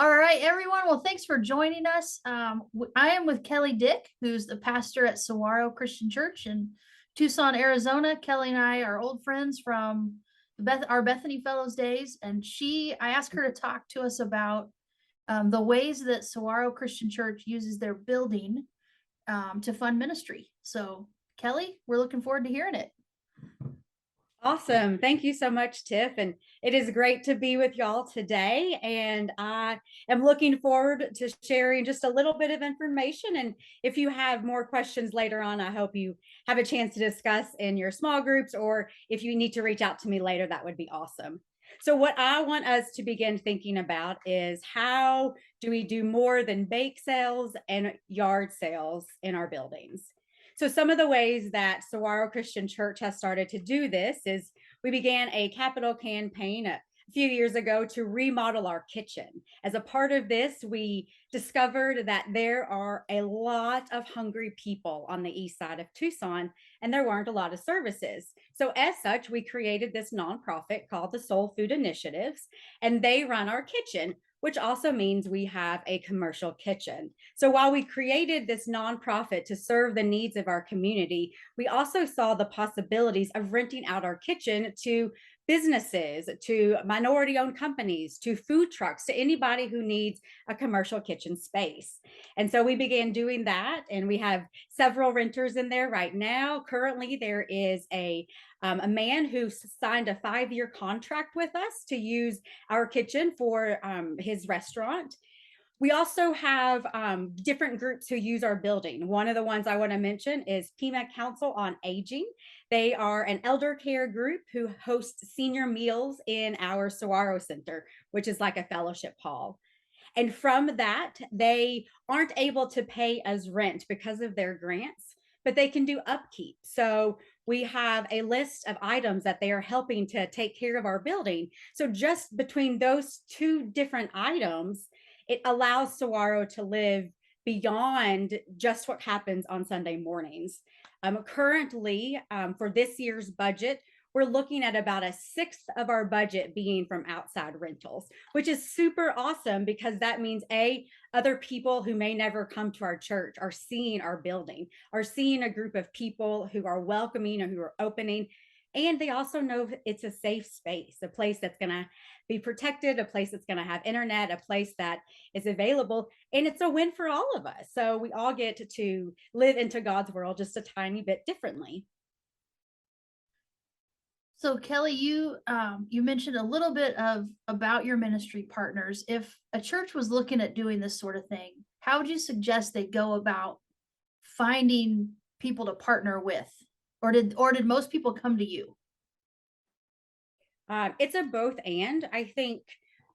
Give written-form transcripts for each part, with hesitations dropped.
All right, everyone. Well, thanks for joining us. I am with Kelley Dick, who's the pastor at Saguaro Christian Church in Tucson, Arizona. Kelley and I are old friends from our Bethany Fellows days, and I asked her to talk to us about the ways that Saguaro Christian Church uses their building to fund ministry. So, Kelley, we're looking forward to hearing it. Awesome. Thank you so much, Tiff. And it is great to be with y'all today. And I am looking forward to sharing just a little bit of information. And if you have more questions later on, I hope you have a chance to discuss in your small groups, or if you need to reach out to me later, that would be awesome. So what I want us to begin thinking about is, how do we do more than bake sales and yard sales in our buildings? So some of the ways that Saguaro Christian Church has started to do this is, we began a capital campaign a few years ago to remodel our kitchen. As a part of this, we discovered that there are a lot of hungry people on the east side of Tucson, and there weren't a lot of services. So as such, we created this nonprofit called the Soul Food Initiatives, and they run our kitchen, which also means we have a commercial kitchen. So while we created this nonprofit to serve the needs of our community, we also saw the possibilities of renting out our kitchen to businesses, to minority-owned companies, to food trucks, to anybody who needs a commercial kitchen space. And so we began doing that, and we have several renters in there right now. Currently, there is a man who signed a 5-year contract with us to use our kitchen for his restaurant. We also have different groups who use our building. One of the ones I want to mention is Pima Council on Aging. They are an elder care group who hosts senior meals in our Saguaro Center, which is like a fellowship hall. And from that, they aren't able to pay us rent because of their grants, but they can do upkeep. So we have a list of items that they are helping to take care of our building. So just between those two different items, it allows Saguaro to live beyond just what happens on Sunday mornings. Currently, for this year's budget, we're looking at about a sixth of our budget being from outside rentals, which is super awesome, because that means other people who may never come to our church are seeing our building, are seeing a group of people who are welcoming and who are opening. And they also know it's a safe space, a place that's going to be protected, a place that's going to have internet, a place that is available. And it's a win for all of us. So we all get to live into God's world just a tiny bit differently. So Kelley, you mentioned a little bit about your ministry partners. If a church was looking at doing this sort of thing, how would you suggest they go about finding people to partner with? Or did most people come to you? It's a both and. I think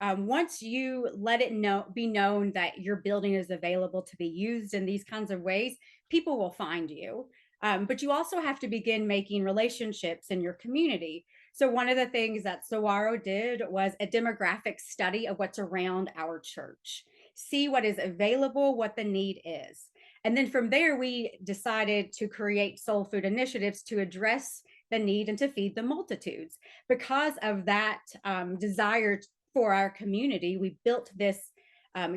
once you let it be known that your building is available to be used in these kinds of ways, people will find you. But you also have to begin making relationships in your community. So one of the things that Saguaro did was a demographic study of what's around our church, see what is available, what the need is. And then from there, we decided to create Soul Food Initiatives to address the need and to feed the multitudes. Because of that desire for our community, we built this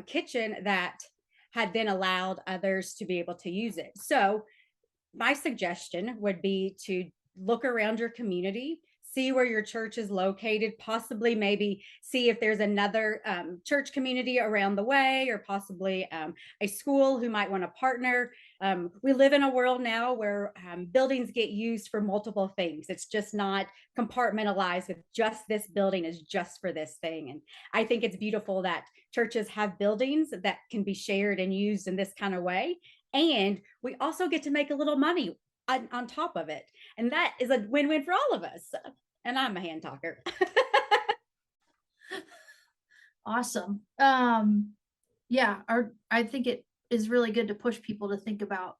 kitchen that had then allowed others to be able to use it. So my suggestion would be to look around your community, see where your church is located, possibly maybe see if there's another church community around the way, or possibly a school who might want to partner. We live in a world now where buildings get used for multiple things. It's just not compartmentalized with just this building is just for this thing. And I think it's beautiful that churches have buildings that can be shared and used in this kind of way. And we also get to make a little money on top of it. And that is a win-win for all of us. And I'm a hand talker. Awesome. Yeah, I think it is really good to push people to think about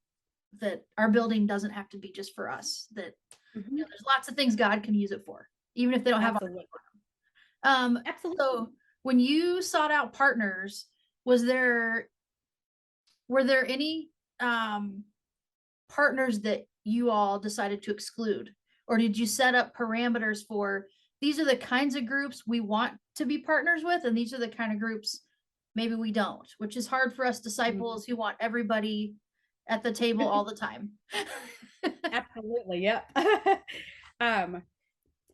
that our building doesn't have to be just for us, that there's lots of things God can use it for, even if they don't have Absolutely. Absolutely. So when you sought out partners, were there any partners that you all decided to exclude? Or did you set up parameters for, these are the kinds of groups we want to be partners with, and these are the kind of groups maybe we don't, which is hard for us disciples who want everybody at the table all the time. Absolutely. Yep. um,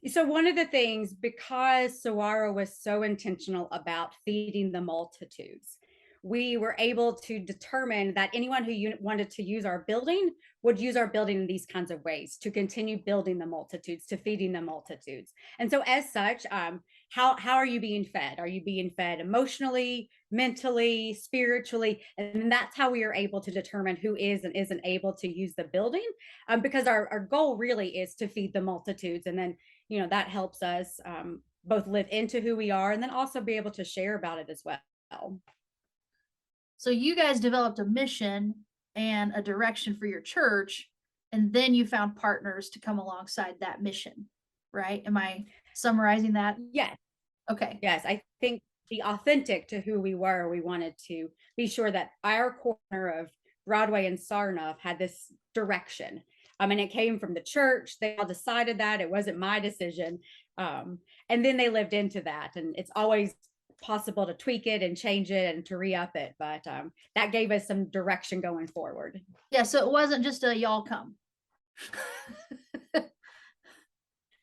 so one of the things, because Saguaro was so intentional about feeding the multitudes, we were able to determine that anyone who wanted to use our building would use our building in these kinds of ways to continue building the multitudes, to feeding the multitudes. And so as such, how are you being fed? Are you being fed emotionally, mentally, spiritually? And that's how we are able to determine who is and isn't able to use the building, because our goal really is to feed the multitudes. And then, that helps us both live into who we are and then also be able to share about it as well. So you guys developed a mission and a direction for your church, and then you found partners to come alongside that mission, right? Am I summarizing that? Yes. Okay. Yes. I think be authentic to who we were. We wanted to be sure that our corner of Broadway and Sarnoff had this direction. And it came from the church. They all decided that. It wasn't my decision. And then they lived into that. And it's always possible to tweak it and change it and to re-up it. But that gave us some direction going forward. Yeah, so it wasn't just a y'all come.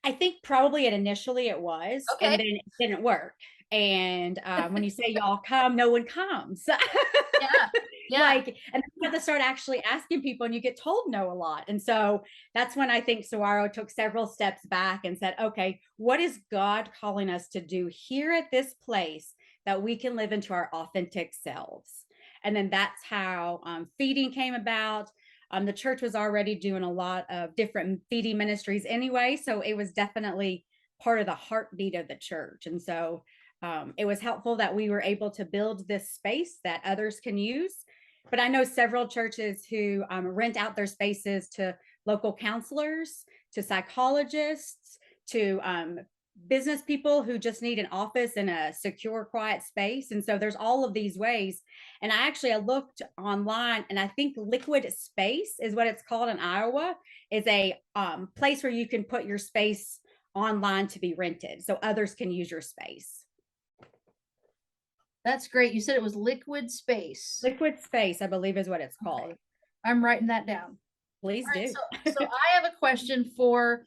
I think probably initially it was, Okay. and then it didn't work. And when you say y'all come, no one comes. Yeah. Yeah. Like, and you have to start actually asking people, and you get told no a lot. And so that's when I think Saguaro took several steps back and said, okay, what is God calling us to do here at this place that we can live into our authentic selves? And then that's how feeding came about. The church was already doing a lot of different feeding ministries anyway, so it was definitely part of the heartbeat of the church. And so it was helpful that we were able to build this space that others can use. But I know several churches who rent out their spaces to local counselors, to psychologists, to business people who just need an office in a secure, quiet space. And so there's all of these ways. And I looked online, and I think Liquid Space is what it's called in Iowa, is a place where you can put your space online to be rented so others can use your space. That's great. You said it was Liquid Space. Liquid Space, I believe, is what it's called. Okay. I'm writing that down. Please do. So I have a question for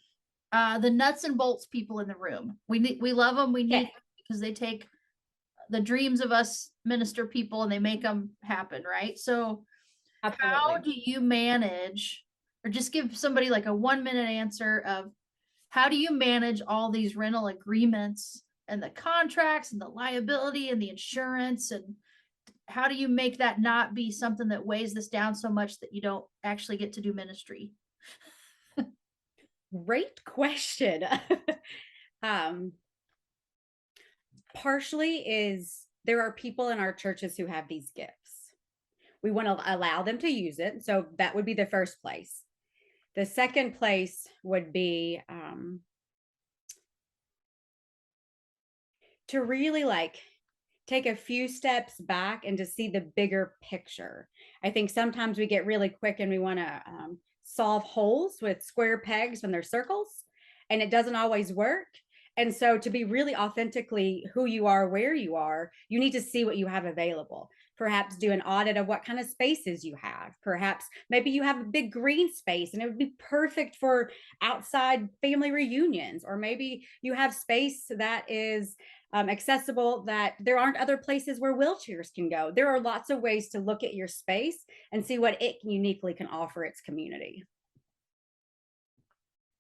the nuts and bolts people in the room. We love them. We need them because they take the dreams of us minister people and they make them happen, right? So Absolutely. How do you manage, or just give somebody like a 1-minute answer of how do you manage all these rental agreements and the contracts and the liability and the insurance, and how do you make that not be something that weighs this down so much that you don't actually get to do ministry? Great question. Partially is there are people in our churches who have these gifts. We want to allow them to use it. So that would be the first place. The second place would be to really take a few steps back and to see the bigger picture. I think sometimes we get really quick and we want to solve holes with square pegs when they're circles, and it doesn't always work. And so to be really authentically who you are, where you are, you need to see what you have available. Perhaps do an audit of what kind of spaces you have. Perhaps maybe you have a big green space and it would be perfect for outside family reunions. Or maybe you have space that is accessible, that there aren't other places where wheelchairs can go. There are lots of ways to look at your space and see what it uniquely can offer its community.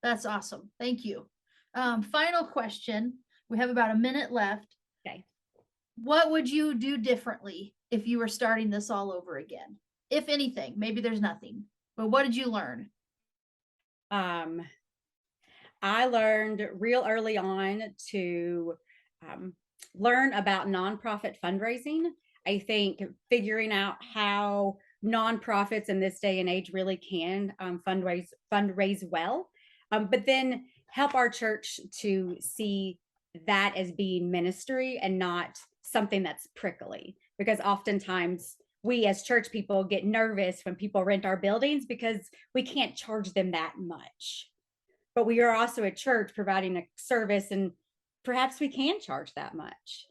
That's awesome. Thank you. Final question. We have about a minute left. Okay. What would you do differently if you were starting this all over again? If anything, maybe there's nothing, but what did you learn? I learned real early on to learn about nonprofit fundraising. I think figuring out how nonprofits in this day and age really can fundraise well, but then help our church to see that as being ministry and not something that's prickly, because oftentimes we as church people get nervous when people rent our buildings because we can't charge them that much. But we are also a church providing a service, and perhaps we can charge that much.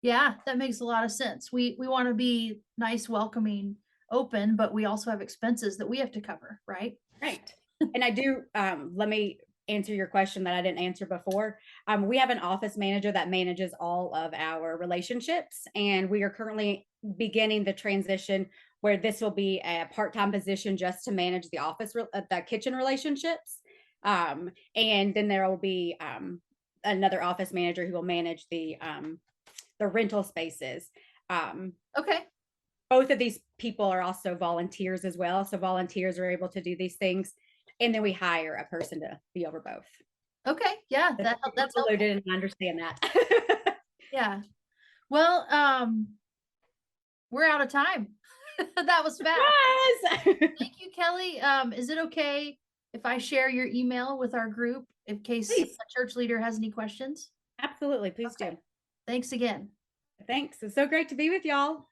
Yeah, that makes a lot of sense. We want to be nice, welcoming, open, but we also have expenses that we have to cover, right? Right. And I do, let me answer your question that I didn't answer before. We have an office manager that manages all of our relationships, and we are currently beginning the transition where this will be a part-time position just to manage the the kitchen relationships. And then there will be another office manager who will manage the rental spaces. Um, Okay. both of these people are also volunteers as well. So volunteers are able to do these things. And then we hire a person to be over both. Okay. Yeah, that's helpful. Convoluted, and I understand that. Yeah. Well, we're out of time. That was fast. Surprise! Thank you, Kelley. Is it okay if I share your email with our group in case a Please, church leader has any questions? absolutely. Please Okay. do. Thanks again. Thanks. It's so great to be with y'all.